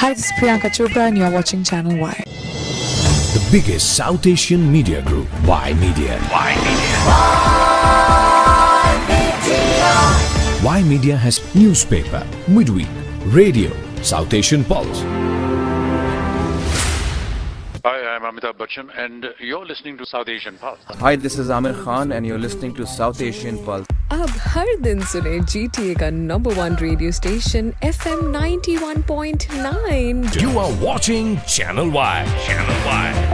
Hi, this is Priyanka Chopra and you're watching Channel Y. The biggest South Asian media group, Y Media. Y Media has newspaper, midweek, radio, South Asian Pulse. Hi, I'm Amitabh Bachchan and you're listening to South Asian Pulse. Hi, this is Amir Khan and you're listening to South Asian Pulse. अब हर दिन सुने GTA का #1 radio station FM 91.9. You are watching Channel Y. Channel Y.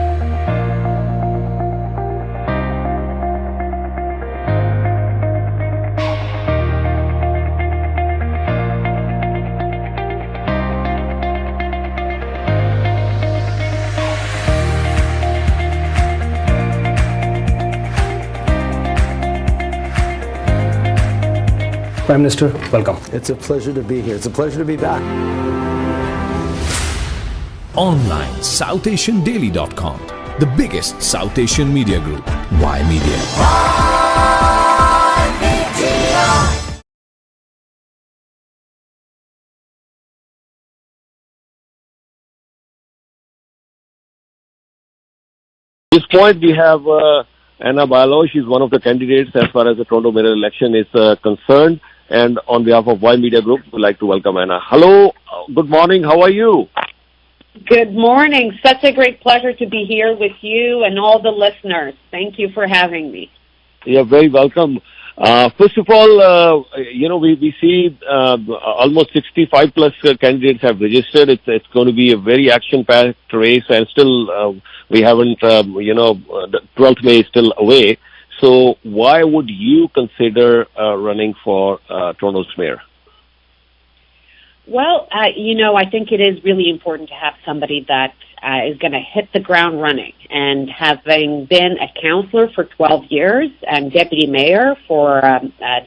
Prime Minister, welcome. It's a pleasure to be here. It's a pleasure to be back. Online, SouthAsianDaily.com. The biggest South Asian media group, Y Media. At this point, we have Anna Bailao. She's one of the candidates as far as the Toronto mayor election is concerned. And on behalf of Y Media Group, we'd like to welcome Anna. Hello, good morning, how are you? Good morning. Such a great pleasure to be here with you and all the listeners. Thank you for having me. You're very welcome. First of all, we see almost 65 plus candidates have registered. It's going to be a very action-packed race, and still we haven't, the 12th May is still away. So why would you consider running for Toronto's mayor? Well, I think it is really important to have somebody that is going to hit the ground running. And having been a councillor for 12 years and deputy mayor for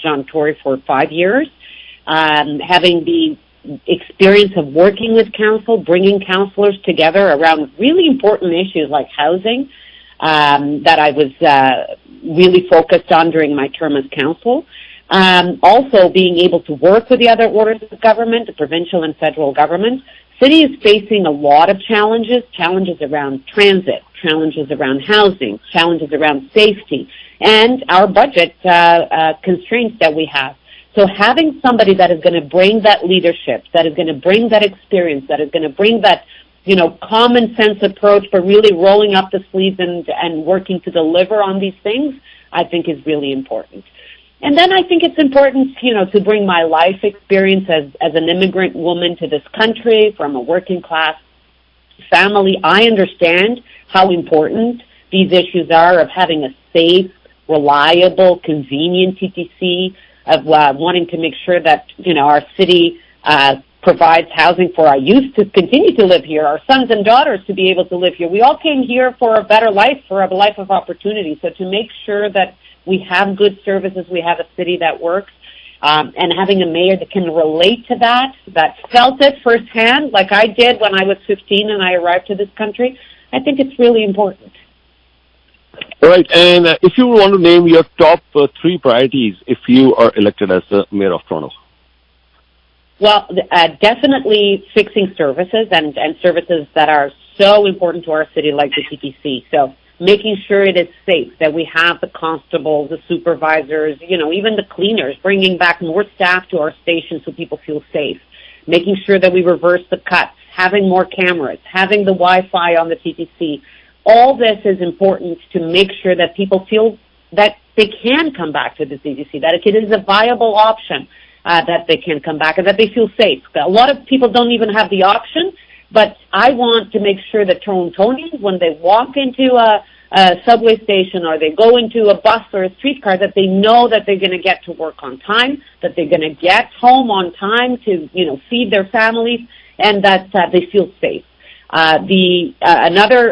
John Tory for 5 years, having the experience of working with council, bringing councillors together around really important issues like housing, that I was really focused on during my term as council. Also being able to work with the other orders of government, the provincial and federal government. City is facing a lot of challenges around transit, challenges around housing, challenges around safety, and our budget constraints that we have. So having somebody that is going to bring that leadership, that is going to bring that experience, that is going to bring that common sense approach for really rolling up the sleeves and working to deliver on these things, I think is really important. And then I think it's important, to bring my life experience as an immigrant woman to this country from a working class family. I understand how important these issues are of having a safe, reliable, convenient TTC, of wanting to make sure that, our city provides housing for our youth to continue to live here, our sons and daughters to be able to live here. We all came here for a better life, for a life of opportunity. So to make sure that we have good services, we have a city that works, and having a mayor that can relate to that felt it firsthand, like I did when I was 15 and I arrived to this country, I think it's really important. All right, and if you want to name your top 3 priorities if you are elected as the mayor of Toronto. Well, definitely fixing services and services that are so important to our city, like the TTC. So making sure it is safe, that we have the constables, the supervisors, even the cleaners, bringing back more staff to our station so people feel safe. Making sure that we reverse the cuts, having more cameras, having the Wi-Fi on the TTC. All this is important to make sure that people feel that they can come back to the TTC, that it is a viable option. That they can come back and that they feel safe. A lot of people don't even have the option, but I want to make sure that Torontonians, when they walk into a subway station or they go into a bus or a streetcar, that they know that they're going to get to work on time, that they're going to get home on time to, feed their families, and that they feel safe. Another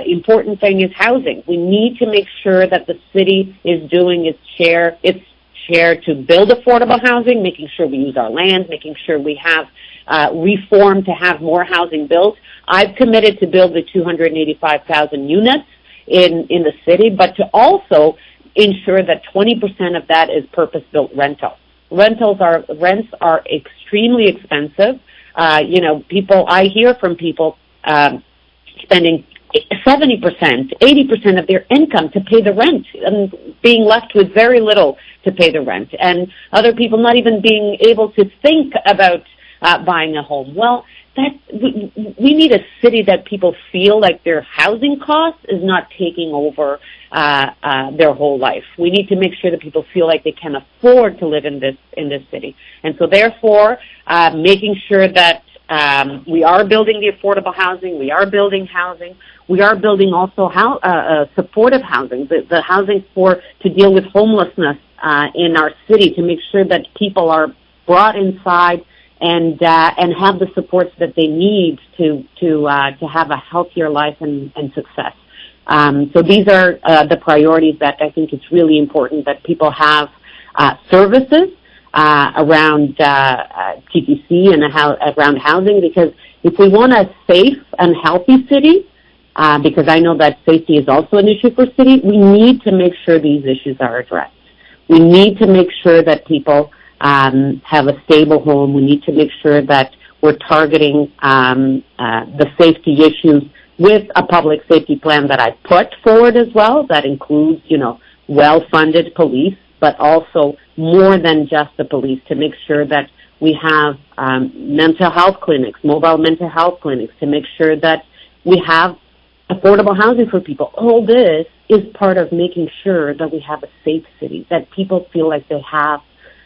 important thing is housing. We need to make sure that the city is doing its share to build affordable housing, making sure we use our land, making sure we have reform to have more housing built. I've committed to build the 285,000 units in the city, but to also ensure that 20% of that is purpose-built rental. Rents are extremely expensive. I hear from people spending 70%, 80% of their income to pay the rent and being left with very little to pay the rent, and other people not even being able to think about buying a home. Well, we need a city that people feel like their housing cost is not taking over their whole life. We need to make sure that people feel like they can afford to live in this city, and so therefore making sure that we are building the affordable housing, we are building housing, we are building also supportive housing, the housing to deal with homelessness in our city, to make sure that people are brought inside and have the supports that they need to have a healthier life and success. So these are the priorities that I think it's really important that people have services around TTC and around housing, because if we want a safe and healthy city, because I know that safety is also an issue for city, we need to make sure these issues are addressed. We need to make sure that people have a stable home. We need to make sure that we're targeting the safety issues with a public safety plan that I put forward as well, that includes, well-funded police, but also more than just the police, to make sure that we have mental health clinics, mobile mental health clinics, to make sure that we have affordable housing for people. All this is part of making sure that we have a safe city, that people feel like they have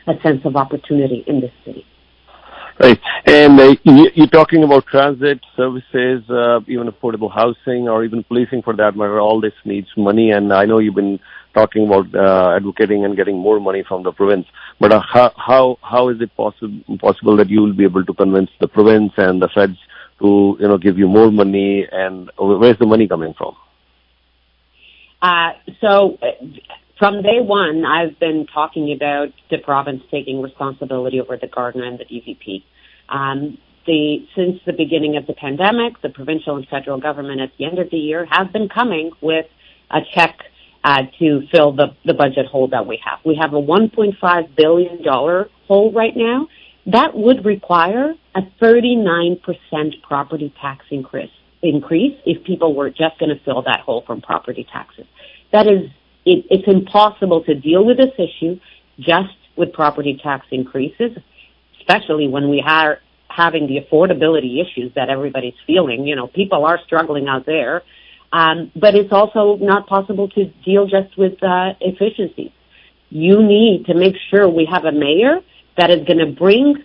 a sense of opportunity in this city. Right. And you're talking about transit services, even affordable housing, or even policing for that matter. All this needs money, and I know you've been talking about advocating and getting more money from the province. But how is it possible that you will be able to convince the province and the feds to give you more money, and where's the money coming from? So from day one, I've been talking about the province taking responsibility over the Gardner and the DVP. Since the beginning of the pandemic, the provincial and federal government at the end of the year have been coming with a check to fill the budget hole that we have. We have a $1.5 billion hole right now. That would require a 39% property tax increase if people were just going to fill that hole from property taxes. That is, it's impossible to deal with this issue just with property tax increases, especially when we are having the affordability issues that everybody's feeling. People are struggling out there. But it's also not possible to deal just with efficiencies. You need to make sure we have a mayor that is going to bring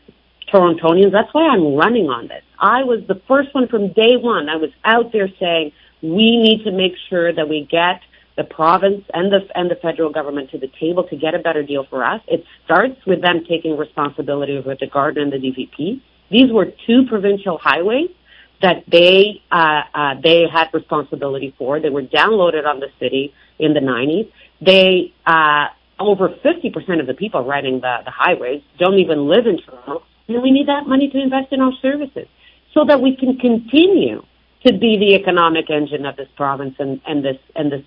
Torontonians. That's why I'm running on this. I was the first one from day one. I was out there saying we need to make sure that we get the province and the federal government to the table to get a better deal for us. It starts with them taking responsibility over the Gardner and the DVP. These were two provincial highways that they had responsibility for. They were downloaded on the city in the 90s. They over 50% of the people riding the highways don't even live in Toronto, and we need that money to invest in our services so that we can continue to be the economic engine of this province and this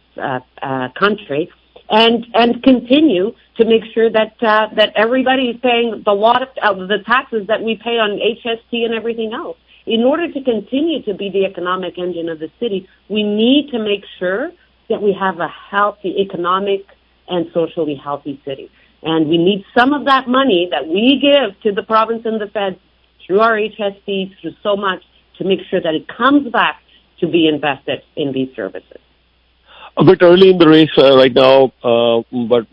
country, and continue to make sure that everybody is paying the lot of the taxes that we pay on HST and everything else. In order to continue to be the economic engine of the city, we need to make sure that we have a healthy, economic and socially healthy city. And we need some of that money that we give to the province and the feds through our HST, through so much, to make sure that it comes back to be invested in these services. A bit early in the race right now, but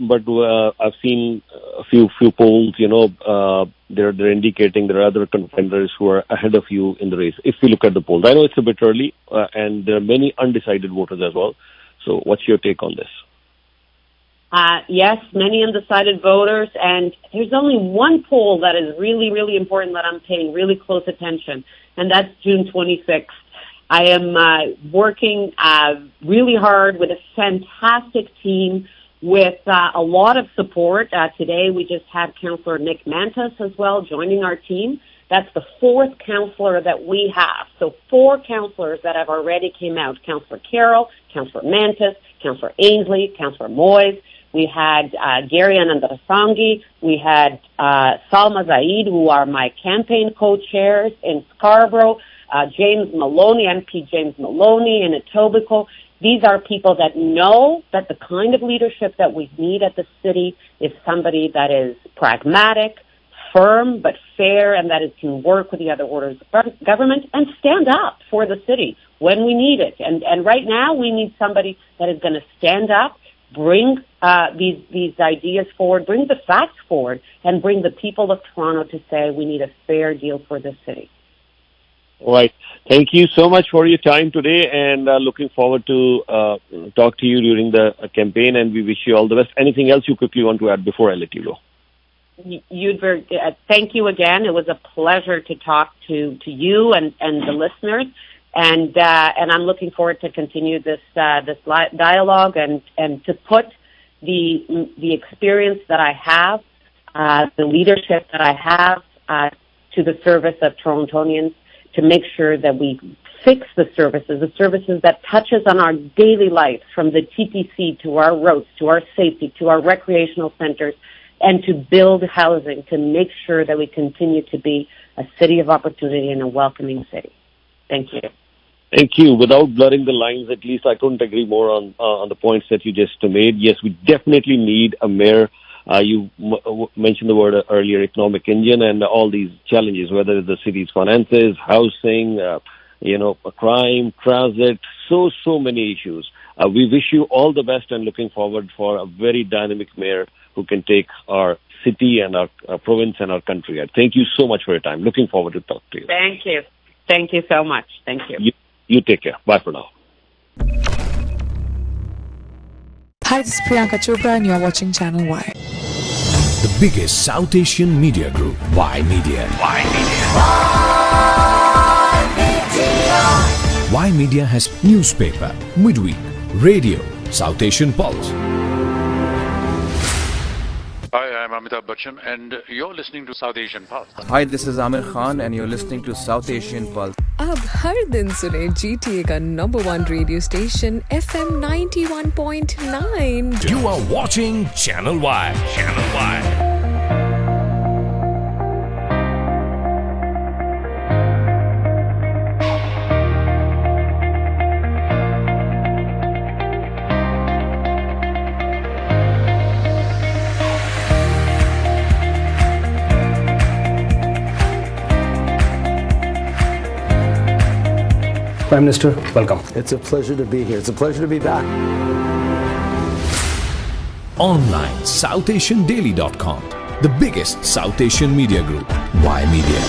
I've seen a few polls. They're indicating there are other contenders who are ahead of you in the race. If we look at the polls, I know it's a bit early, and there are many undecided voters as well. So, what's your take on this? Yes, many undecided voters, and there's only one poll that is really, really important that I'm paying really close attention, and that's June 26th. I am working really hard with a fantastic team with a lot of support. Today we just had Councillor Nick Mantas as well joining our team. That's the fourth councillor that we have. So 4 councillors that have already came out. Councillor Carroll, Councillor Mantas, Councillor Ainsley, Councillor Moyes. We had Gary Anandarasangi. We had Salma Zaid, who are my campaign co-chairs in Scarborough. James Maloney, MP James Maloney in Etobicoke. These are people that know that the kind of leadership that we need at the city is somebody that is pragmatic, firm, but fair, and that it can work with the other orders of government and stand up for the city when we need it. And right now we need somebody that is going to stand up, bring these ideas forward, bring the facts forward, and bring the people of Toronto to say we need a fair deal for the city. All right. Thank you so much for your time today, and looking forward to talk to you during the campaign, and we wish you all the best. Anything else you quickly want to add before I let you go? Thank you again. It was a pleasure to talk to you and the listeners, and I'm looking forward to continue this dialogue and to put the experience that I have, the leadership that I have to the service of Torontonians, to make sure that we fix the services that touch us on our daily lives, from the TTC to our roads, to our safety, to our recreational centers, and to build housing, to make sure that we continue to be a city of opportunity and a welcoming city. Thank you. Thank you. Without blurring the lines, at least I couldn't agree more on the points that you just made. Yes, we definitely need a mayor. You mentioned the word earlier, economic engine, and all these challenges, whether it's the city's finances, housing, crime, transit, so many issues. We wish you all the best and looking forward for a very dynamic mayor who can take our city and our province and our country. Thank you so much for your time. Looking forward to talk to you. Thank you. Thank you so much. Thank you. You take care. Bye for now. Hi, this is Priyanka Chopra and you're watching Channel Y. The biggest South Asian media group, Y Media. Y Media has newspaper, midweek, radio, South Asian Pulse. Hi, I'm Amitabh Bachchan, and you're listening to South Asian Pulse. Hi, this is Amir Khan and you're listening to South Asian Pulse. अब हर दिन सुने GTA का number 1 radio station FM 91.9. You are watching Channel Y. Channel Y. Prime Minister, welcome. It's a pleasure to be here. It's a pleasure to be back. Online, SouthAsianDaily.com. The biggest South Asian media group, Y Media.